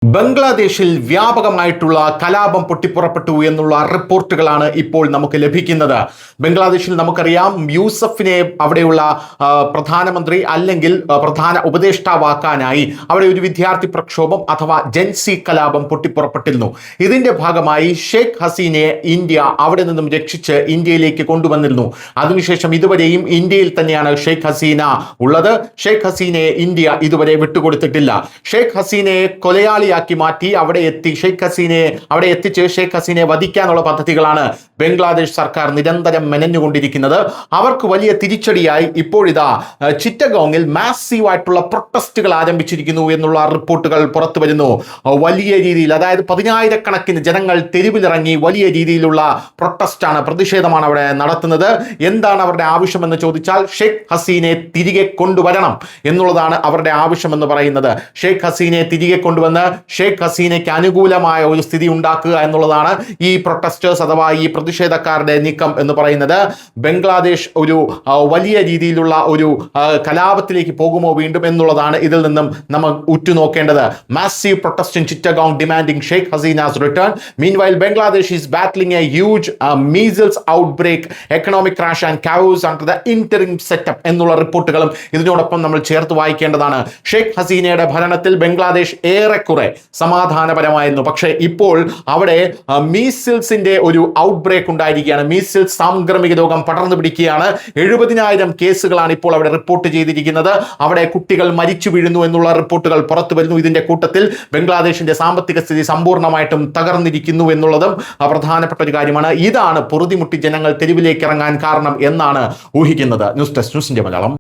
ബംഗ്ലാദേശിൽ വ്യാപകമായിട്ടുള്ള കലാപം പൊട്ടിപ്പുറപ്പെട്ടു എന്നുള്ള റിപ്പോർട്ടുകളാണ് ഇപ്പോൾ നമുക്ക് ലഭിക്കുന്നത്. ബംഗ്ലാദേശിൽ നമുക്കറിയാം, യൂസഫിനെ അവിടെയുള്ള പ്രധാനമന്ത്രി അല്ലെങ്കിൽ പ്രധാന ഉപദേഷ്ടാവാക്കാനായി അവിടെ ഒരു വിദ്യാർത്ഥി പ്രക്ഷോഭം അഥവാ ജൻസി കലാപം പൊട്ടിപ്പുറപ്പെട്ടിരുന്നു. ഇതിന്റെ ഭാഗമായി ഷെയ്ഖ് ഹസീനയെ ഇന്ത്യ അവിടെ നിന്നും രക്ഷിച്ച് ഇന്ത്യയിലേക്ക് കൊണ്ടുവന്നിരുന്നു. അതിനുശേഷം ഇതുവരെയും ഇന്ത്യയിൽ തന്നെയാണ് ഷെയ്ഖ് ഹസീന ഉള്ളത്. ഷെയ്ഖ് ഹസീനയെ ഇന്ത്യ ഇതുവരെ വിട്ടുകൊടുത്തിട്ടില്ല. ഷെയ്ഖ് ഹസീനയെ കൊലയാളി ാക്കി മാറ്റി അവിടെ എത്തിച്ച് ഷെയ്ഖ് ഹസീനയെ വധിക്കാനുള്ള പദ്ധതികളാണ് ബംഗ്ലാദേശ് സർക്കാർ നിരന്തരം മെനഞ്ഞുകൊണ്ടിരിക്കുന്നത്. അവർക്ക് വലിയ തിരിച്ചടിയായി ഇപ്പോഴിതാ ചിറ്റഗോങ്ങിൽ മാസീവ് ആയിട്ടുള്ള പ്രൊട്ടസ്റ്റുകൾ ആരംഭിച്ചിരിക്കുന്നു എന്നുള്ള റിപ്പോർട്ടുകൾ പുറത്തു വരുന്നു. വലിയ രീതിയിൽ, അതായത് 10,000-കണക്കിന് ജനങ്ങൾ തെരുവിലിറങ്ങി വലിയ രീതിയിലുള്ള പ്രൊട്ടസ്റ്റാണ്, പ്രതിഷേധമാണ് അവിടെ നടത്തുന്നത്. എന്താണ് അവരുടെ ആവശ്യമെന്ന് ചോദിച്ചാൽ ഷെയ്ഖ് ഹസീനയെ തിരികെ കൊണ്ടുവരണം എന്നുള്ളതാണ് അവരുടെ ആവശ്യമെന്ന് പറയുന്നത്. ഷെയ്ഖ് ഹസീനയെ തിരികെ കൊണ്ടുവന്ന് ഷെയ്ഖ് ഹസീനയ്ക്ക് അനുകൂലമായ ഒരു സ്ഥിതി ഉണ്ടാക്കുക എന്നുള്ളതാണ് ഈ പ്രൊട്ടസ്റ്റേഴ്സ് അഥവാ ഈ പ്രതിഷേധക്കാരുടെ നീക്കം എന്ന് പറയുന്നത്. ബംഗ്ലാദേശ് ഒരു വലിയ രീതിയിലുള്ള ഒരു കലാപത്തിലേക്ക് പോകുമോ വീണ്ടും എന്നുള്ളതാണ് ഇതിൽ നിന്നും നമ്മൾ ഉറ്റുനോക്കേണ്ടത്. Massive protest in Chittagong demanding Sheikh Hasina's return. Meanwhile Bangladesh is battling a huge measles outbreak, economic crash and chaos under the interim setup എന്നുള്ള റിപ്പോർട്ടുകളും ഇതിനോടൊപ്പം നമ്മൾ ചേർത്ത് വായിക്കേണ്ടതാണ്. ഷെയ്ഖ് ഹസീനയുടെ ഭരണത്തിൽ ബംഗ്ലാദേശ് ഏറെക്കുറെ സമാധാനപരമായിരുന്നു. പക്ഷേ ഇപ്പോൾ അവിടെ മീസിൽസിന്റെ ഒരു ഔട്ട്ബ്രേക്ക് ഉണ്ടായിരിക്കുകയാണ്. മീസിൽസ് സാംക്രമിക രോഗം പടർന്നു പിടിക്കുകയാണ്. 70,000 കേസുകളാണ് ഇപ്പോൾ അവിടെ റിപ്പോർട്ട് ചെയ്തിരിക്കുന്നത്. അവിടെ കുട്ടികൾ മരിച്ചു വീഴുന്നു എന്നുള്ള റിപ്പോർട്ടുകൾ പുറത്തു വരുന്നു. ഇതിന്റെ കൂട്ടത്തിൽ ബംഗ്ലാദേശിന്റെ സാമ്പത്തിക സ്ഥിതി സമ്പൂർണ്ണമായിട്ടും തകർന്നിരിക്കുന്നു എന്നുള്ളതും പ്രധാനപ്പെട്ട ഒരു കാര്യമാണ്. ഇതാണ് പൊറുതിമുട്ടി ജനങ്ങൾ തെരുവിലേക്ക് ഇറങ്ങാൻ കാരണം എന്നാണ് ഊഹിക്കുന്നത്. ന്യൂസ് ഡെസ്ക്, ന്യൂസിന്റെ മലയാളം.